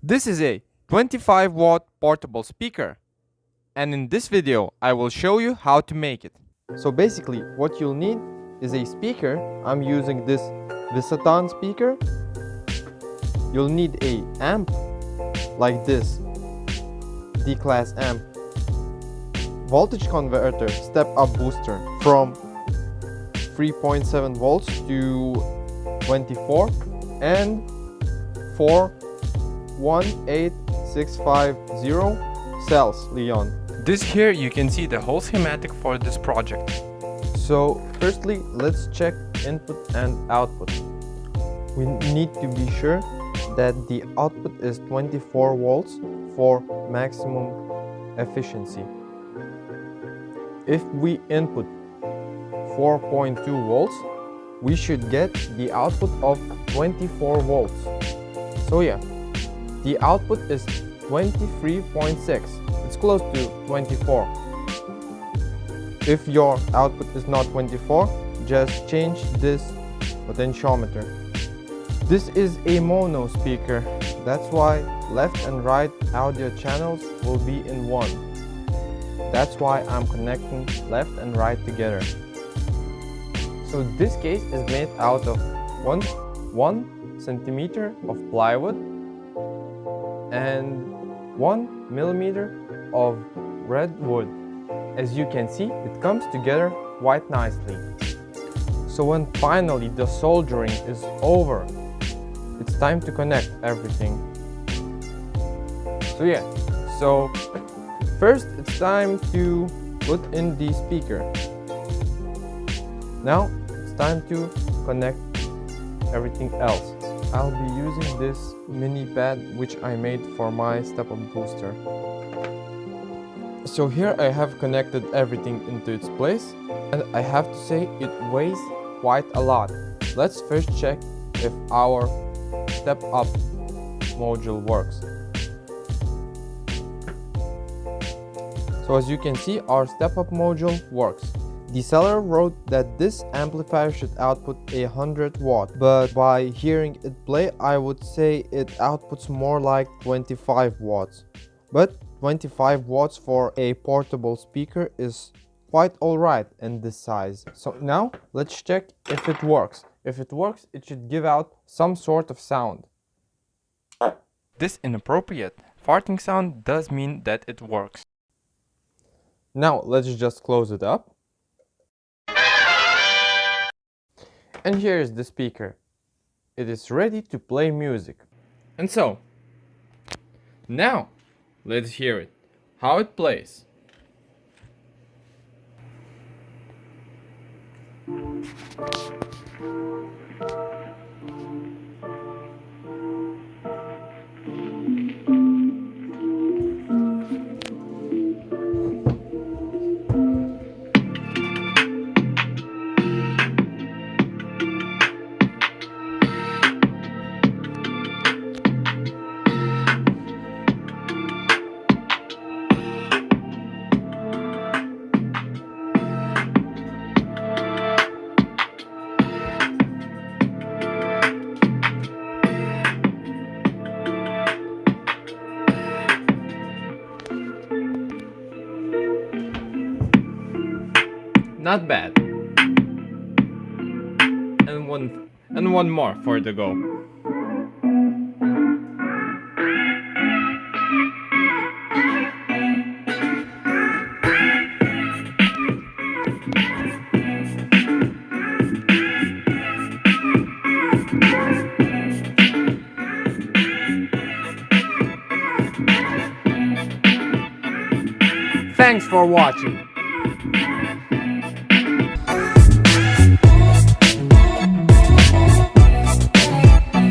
This is a 25-watt portable speaker, and in this video I will show you how to make it. So basically what you'll need is a speaker. I'm using this Visaton speaker. You'll need a amp like this D-class amp, voltage converter, step-up booster from 3.7 volts to 24, and 418650 cells Leon. This here you can see the whole schematic for this project. So firstly, let's check input and output. We need to be sure that the output is 24 volts for maximum efficiency. If we input 4.2 volts, we should get the output of 24 volts. So yeah, the output is 23.6. It's close to 24. If your output is not 24, just change this potentiometer. This is a mono speaker. That's why left and right audio channels will be in one. That's why I'm connecting left and right together. So this case is made out of 1 centimeter of plywood and 1 millimeter of redwood. As you can see, it comes together quite nicely. So when finally the soldering is over, it's time to connect everything. So yeah, so first it's time to put in the speaker. Now it's time to connect everything else. I'll be using this mini pad which I made for my step-up booster. So here I have connected everything into its place, and I have to say it weighs quite a lot. Let's first check if our step-up module works. So as you can see, our step-up module works. The seller wrote that this amplifier should output 100 watts, but by hearing it play, I would say it outputs more like 25 watts. But 25 watts for a portable speaker is quite alright in this size. So now let's check if it works. If it works, it should give out some sort of sound. This inappropriate farting sound does mean that it works. Now let's just close it up. And here is the speaker. It is ready to play music. And so, now let's hear it, how it plays. Not bad. And one more for the go. Thanks for watching.